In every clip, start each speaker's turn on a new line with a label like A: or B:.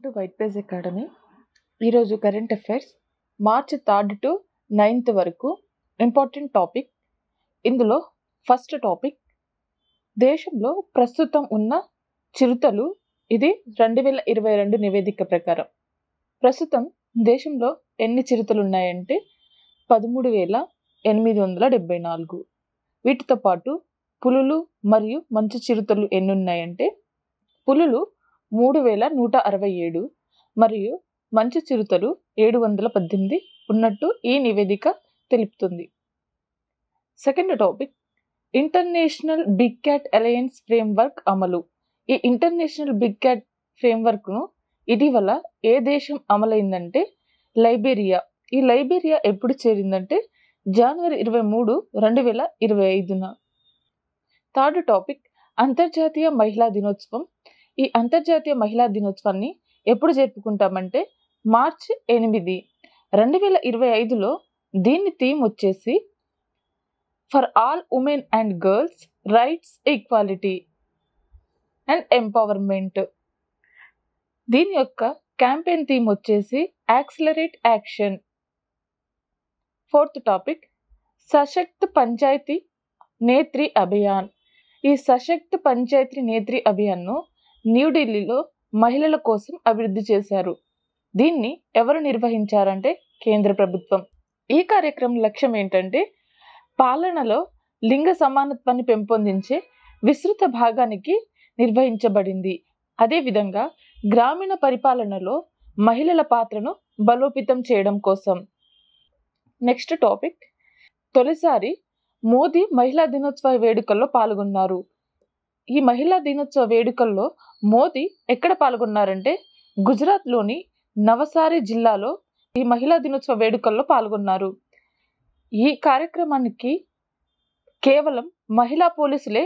A: To white page academy. ఈరోజు current affairs March 3 to 9 వరకు important topic. ఇందులో first topic, దేశంలో ప్రస్తుతం ఉన్న చిరుతలు. ఇది 2022 నివేదిక ప్రకారం ప్రస్తుతం దేశంలో ఎన్ని చిరుతలు ఉన్నాయంటే 13,874. వీటితో పాటు పులులు మరియు మంచు చిరుతలు ఎన్ని ఉన్నాయంటే పులులు 3,167 మరియు మంచు చిరుతలు 718 ఉన్నట్టు ఈ నివేదిక తెలుపుతుంది. Second topic, international big cat alliance framework అమలు. ఈ ఇంటర్నేషనల్ బిగ్ క్యాట్ ఫ్రేమ్వర్క్ను ఇటీవల ఏ దేశం అమలైందంటే లైబీరియా. ఈ లైబీరియా ఎప్పుడు చేరిందంటే జనవరి 23, 2025. థర్డ్ టాపిక్, అంతర్జాతీయ మహిళా దినోత్సవం. ఈ అంతర్జాతీయ మహిళా దినోత్సవాన్ని ఎప్పుడు జరుపుకుంటామంటే మార్చి 8, 2025లో దీని థీమ్ వచ్చేసి for all women and girls rights, equality and empowerment. దీని యొక్క క్యాంపెయిన్ థీమ్ వచ్చేసి accelerate action. Fourth topic, Sashakt Panchayat Netri Abhiyan. ఈ సశక్త్ పంచాయతీ నేత్రి అభియాన్ను న్యూఢిల్లీలో మహిళల కోసం అభివృద్ధి చేశారు. దీన్ని ఎవరు నిర్వహించారంటే కేంద్ర ప్రభుత్వం. ఈ కార్యక్రమం లక్ష్యం ఏంటంటే పాలనలో లింగ సమానత్వాన్ని పెంపొందించే విస్తృత భాగానికి నిర్వహించబడింది. అదేవిధంగా గ్రామీణ పరిపాలనలో మహిళల పాత్రను బలోపేతం చేయడం కోసం. నెక్స్ట్ టాపిక్, తొలిసారి మోదీ మహిళా దినోత్సవ వేడుకల్లో పాల్గొన్నారు. ఈ మహిళా దినోత్సవ వేడుకల్లో మోదీ ఎక్కడ పాల్గొన్నారంటే గుజరాత్లోని నవసారి జిల్లాలో ఈ మహిళా దినోత్సవ వేడుకల్లో పాల్గొన్నారు. ఈ కార్యక్రమానికి కేవలం మహిళా పోలీసులే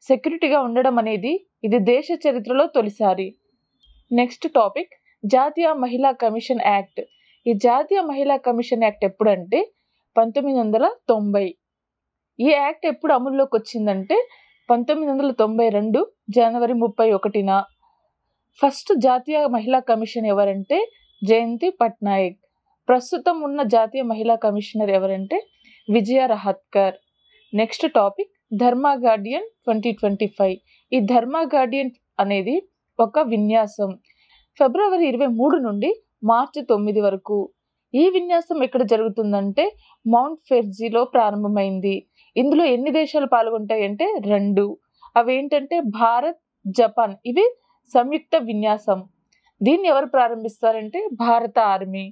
A: సెక్యూరిటీగా ఉండడం అనేది ఇది దేశ చరిత్రలో తొలిసారి. నెక్స్ట్ టాపిక్, జాతీయ మహిళా కమిషన్ యాక్ట్. ఈ జాతీయ మహిళా కమిషన్ యాక్ట్ ఎప్పుడంటే 1990. ఈ యాక్ట్ ఎప్పుడు అమల్లోకి వచ్చిందంటే 1992 జనవరి 31న. ఫస్ట్ జాతీయ మహిళా కమిషన్ ఎవరంటే జయంతి పట్నాయక్. ప్రస్తుతం ఉన్న జాతీయ మహిళా కమిషనర్ ఎవరంటే విజయ రహాత్కర్. నెక్స్ట్ టాపిక్, ధర్మా గార్డియన్ 2025. ఈ ధర్మా గార్డియన్ అనేది ఒక విన్యాసం. ఫిబ్రవరి 23 నుండి మార్చి 9 వరకు. ఈ విన్యాసం ఎక్కడ జరుగుతుందంటే మౌంట్ ఫెర్జీలో ప్రారంభమైంది. ఇందులో ఎన్ని దేశాలు పాల్గొంటాయంటే 2. అవేంటంటే భారత్, జపాన్. ఇవి సంయుక్త విన్యాసం. దీన్ని ఎవరు ప్రారంభిస్తారంటే భారత army.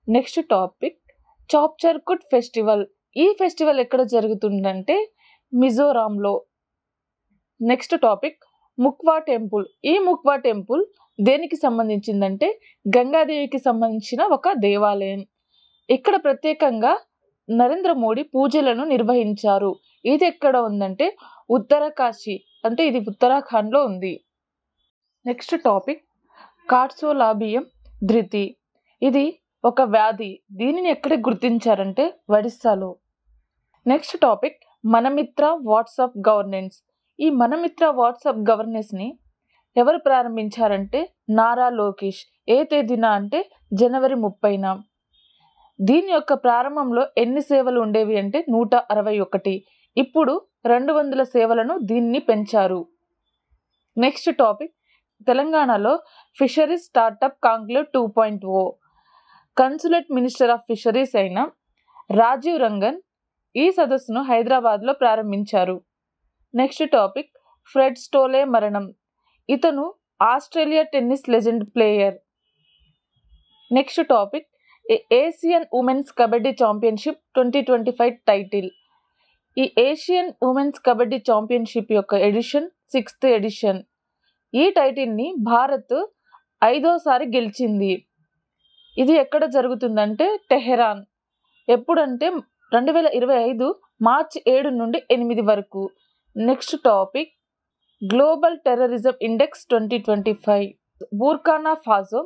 A: Next topic, Chapchar Kut festival. ఈ ఫెస్టివల్ ఎక్కడ జరుగుతుందంటే మిజోరాంలో. Next topic, Mukhwa temple. ఈ ముక్వా టెంపుల్ దేనికి సంబంధించిందంటే గంగాదేవికి సంబంధించిన ఒక దేవాలయం. ఇక్కడ ప్రత్యేకంగా నరేంద్ర మోడీ పూజలను నిర్వహించారు. ఇది ఎక్కడ ఉందంటే ఉత్తరకాశీ, అంటే ఇది ఉత్తరాఖండ్లో ఉంది. నెక్స్ట్ టాపిక్, కార్సోలాబియం ధృతి. ఇది ఒక వ్యాధి. దీనిని ఎక్కడ గుర్తించారంటే ఒడిస్సాలో. Next topic, Manamitra WhatsApp governance. ఈ మనమిత్ర వాట్సాప్ గవర్నెన్స్ని ఎవరు ప్రారంభించారంటే నారా లోకేష్. ఏ తేదీన అంటే జనవరి 30న. దీని యొక్క ప్రారంభంలో ఎన్ని సేవలు ఉండేవి అంటే 161. ఇప్పుడు 200 సేవలను దీన్ని పెంచారు. నెక్స్ట్ టాపిక్, తెలంగాణలో fisheries startup conclave 2.0. Consulate minister of fisheries అయిన రాజీవ్ రంగన్ ఈ సదస్సును హైదరాబాద్లో ప్రారంభించారు. నెక్స్ట్ టాపిక్, ఫ్రెడ్ స్టోలే మరణం. ఇతను Australia tennis legend player. Next topic, Asian women's kabaddi championship 2025 title. ఈ ఏషియన్ ఉమెన్స్ కబడ్డీ ఛాంపియన్షిప్ యొక్క ఎడిషన్ 6th ఎడిషన్. ఈ టైటిల్ని భారత్ 5వసారి గెలిచింది. ఇది ఎక్కడ జరుగుతుందంటే టెహరాన్. ఎప్పుడంటే 2025 మార్చి 7 నుండి 8 వరకు. Next topic, global terrorism index 2025. Burkina Faso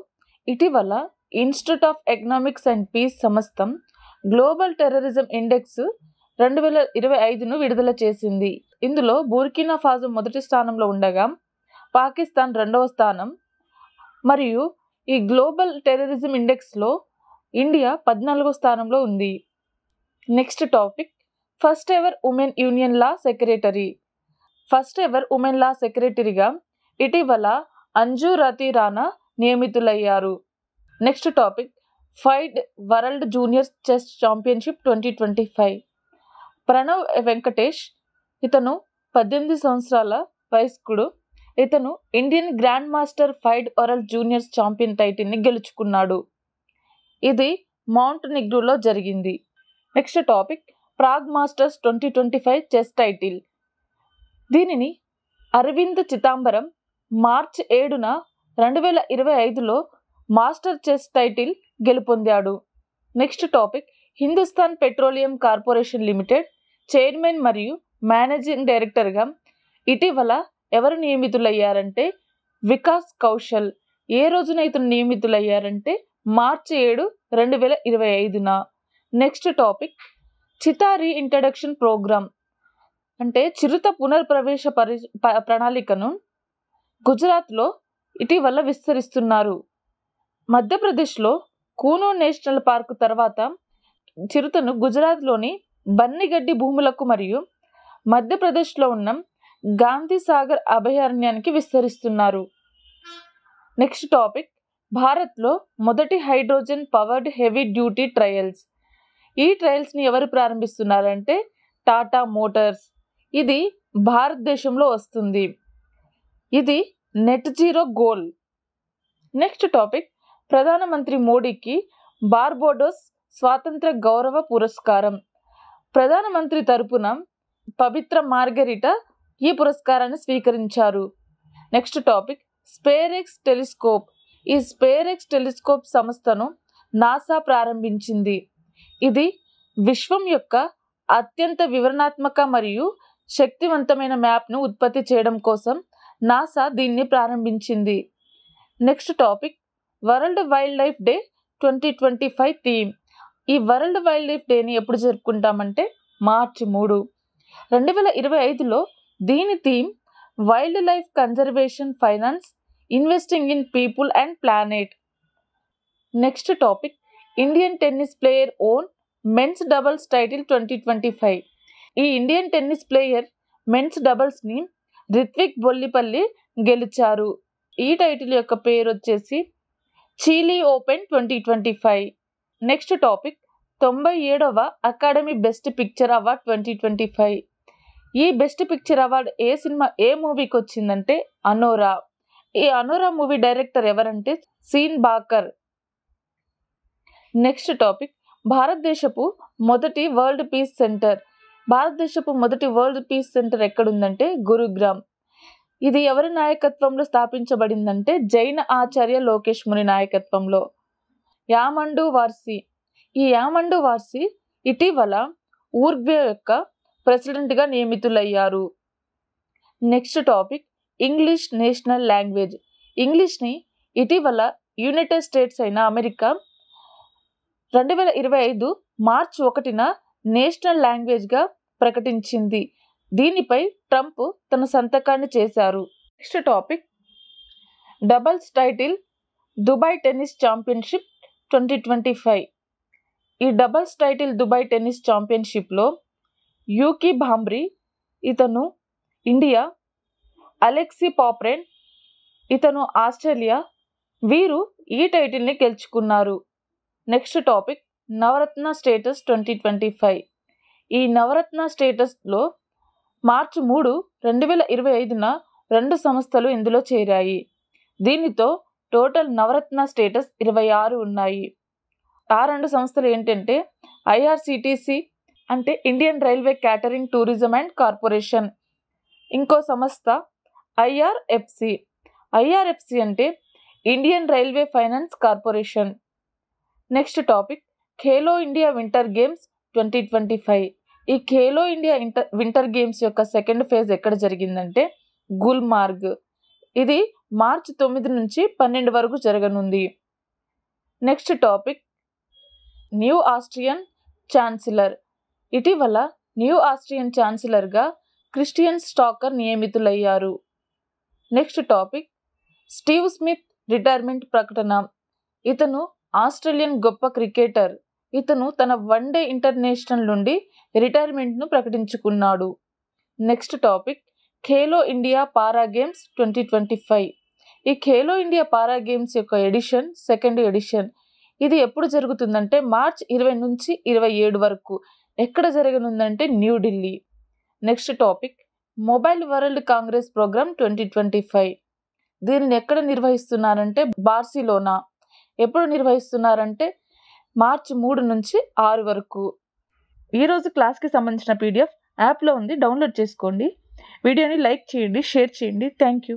A: ఇటీవల institute of economics and peace సంస్థ గ్లోబల్ టెర్రరిజం ఇండెక్స్ 2025ను విడుదల చేసింది. ఇందులో బుర్కినా ఫాసో మొదటి స్థానంలో ఉండగా పాకిస్తాన్ 2వ స్థానం, మరియు ఈ గ్లోబల్ టెర్రరిజం ఇండెక్స్లో ఇండియా 14వ స్థానంలో ఉంది. Next topic first ever women union law secretary. First ever women law సెక్రటరీగా ఇటీవల అంజు రతి రాణా నియమితులయ్యారు. Next topic FIDE world junior chess championship 2025. Pranav Venkatesh ఇతను 18 సంవత్సరాల వయస్కుడు. ఇతను Indian grand master FIDE world juniors champion టైటిల్ని గెలుచుకున్నాడు. ఇది మౌంట్ నిగ్రోలో జరిగింది. Next topic Prague masters 2025 chess title. దీనిని అరవింద్ చిదంబరం మార్చి 7న 2025లో మాస్టర్ చెస్ టైటిల్ గెలుపొందాడు. Next topic Hindustan petroleum corporation limited chairman మరియు మేనేజింగ్ డైరెక్టర్గా ఇటీవల ఎవరు నియమితులయ్యారంటే వికాస్ కౌశల్. ఏ రోజున ఇతను నియమితులయ్యారంటే మార్చి 7, 2025న. Next topic cheetah reintroduction programme అంటే చిరుత పునర్ప్రవేశ ప్రణాళికను గుజరాత్లో ఇటీవల విస్తరిస్తున్నారు. మధ్యప్రదేశ్లో కూనో నేషనల్ పార్క్ తర్వాత చిరుతను గుజరాత్లోని బన్నిగడ్డి భూములకు మరియు మధ్యప్రదేశ్లో ఉన్న గాంధీ సాగర్ అభయారణ్యానికి విస్తరిస్తున్నారు. నెక్స్ట్ టాపిక్ భారత్లో మొదటి hydrogen powered heavy duty trials. ఈ ట్రయల్స్ని ఎవరు ప్రారంభిస్తున్నారంటే టాటా మోటార్స్. ఇది భారతదేశంలో వస్తుంది. ఇది net zero goal. Next topic ప్రధానమంత్రి మోడీకి బార్బోడోస్ స్వాతంత్ర గౌరవ పురస్కారం. ప్రధానమంత్రి తరపున పవిత్ర మార్గరిటా ఈ పురస్కారాన్ని స్వీకరించారు. Next topic SPHEREx telescope. ఈ స్పేరెక్స్ టెలిస్కోప్ సంస్థను నాసా ప్రారంభించింది. ఇది విశ్వం యొక్క అత్యంత వివరణాత్మక మరియు శక్తివంతమైన మ్యాప్ను ఉత్పత్తి చేయడం కోసం నాసా దీన్ని ప్రారంభించింది. Next topic world wildlife day 2025 theme. ఈ వరల్డ్ వైల్డ్ లైఫ్ డేని ఎప్పుడు జరుపుకుంటామంటే మార్చి 3, 2025లో దీని theme wildlife conservation finance investing in people and planet. Next topic Indian tennis player won men's doubles title 2025. ఈ ఇండియన్ టెన్నిస్ ప్లేయర్ మెన్స్ డబుల్స్ని రిత్విక్ బొల్లిపల్లి గెలిచారు. ఈ టైటిల్ యొక్క పేరు వచ్చేసి చీలీ ఓపెన్ 2025. నెక్స్ట్ టాపిక్ 97వ అకాడమీ బెస్ట్ పిక్చర్ అవార్డ్ 2025. ఈ best picture award ఏ మూవీకి వచ్చిందంటే అనోరా. ఈ అనోరా మూవీ డైరెక్టర్ ఎవరంటే సీన్ బాకర్. నెక్స్ట్ టాపిక్ భారతదేశపు మొదటి వరల్డ్ పీస్ సెంటర్. భారతదేశపు మొదటి వరల్డ్ పీస్ సెంటర్ ఎక్కడుందంటే గురుగ్రామ్. ఇది ఎవరి నాయకత్వంలో స్థాపించబడిందంటే జైన ఆచార్య లోకేష్ ముని నాయకత్వంలో. యామండు వార్సీ. ఈ యామండు వార్సీ ఇటీవల ఉరుగ్వే యొక్క ప్రెసిడెంట్గా నియమితులయ్యారు. Next topic English national language. ఇంగ్లీష్ని ఇటీవల యునైటెడ్ స్టేట్స్ అయిన అమెరికా 2025 మార్చి 1న నేషనల్ లాంగ్వేజ్గా ప్రకటించింది. దీనిపై ట్రంప్ తన సంతకాన్ని చేశారు. Next topic doubles title Dubai tennis championship 2025. ఈ డబుల్స్ టైటిల్ దుబాయ్ టెన్నిస్ ఛాంపియన్షిప్లో యూకీ భాంబ్రీ ఇతను ఇండియా, అలెక్సీ పాప్రెన్ ఇతను ఆస్ట్రేలియా వీరు ఈ టైటిల్ని గెలుచుకున్నారు. నెక్స్ట్ టాపిక్ నవరత్న స్టేటస్ 2025. ఈ నవరత్న స్టేటస్లో మార్చి 3, 2025న 2 సంస్థలు ఇందులో చేరాయి. దీనితో టోటల్ నవరత్న స్టేటస్ 26 ఉన్నాయి. ఆ 2 సంస్థలు ఏంటంటే ఐఆర్సిటిసి అంటే Indian railway catering tourism and corporation. ఇంకో సంస్థ ఐఆర్ఎఫ్సి. ఐఆర్ఎఫ్సి అంటే Indian railway finance corporation. Next topic Khelo India winter games 2025. ఈ ఖేలో ఇండియా వింటర్ గేమ్స్ యొక్క సెకండ్ ఫేజ్ ఎక్కడ జరిగిందంటే గుల్మార్గ్. ఇది మార్చి 9 నుంచి 12 వరకు జరగనుంది. Next topic new Austrian chancellor. ఇటీవల న్యూ ఆస్ట్రియన్ ఛాన్సలర్గా క్రిస్టియన్ స్టాకర్ నియమితులయ్యారు. Next topic Steve Smith retirement ప్రకటన. ఇతను ఆస్ట్రేలియన్ గొప్ప క్రికెటర్. ఇతను తన వన్డే ఇంటర్నేషనల్ నుండి రిటైర్మెంట్ను ప్రకటించుకున్నాడు. Next topic Khelo India para games 2025. ఈ ఖేలో ఇండియా పారా గేమ్స్ యొక్క ఎడిషన్ 2nd ఎడిషన్. ఇది ఎప్పుడు జరుగుతుందంటే మార్చ్ 20 నుంచి 27 వరకు. ఎక్కడ జరగనుందంటే New Delhi. Next topic mobile world congress program 2025. దీనిని ఎక్కడ నిర్వహిస్తున్నారంటే బార్సిలోనా. ఎప్పుడు నిర్వహిస్తున్నారంటే మార్చి 3 నుంచి 6 వరకు. ఈరోజు క్లాస్కి సంబంధించిన PDF యాప్లో ఉంది, డౌన్లోడ్ చేసుకోండి. వీడియోని లైక్ చేయండి, షేర్ చేయండి. Thank you.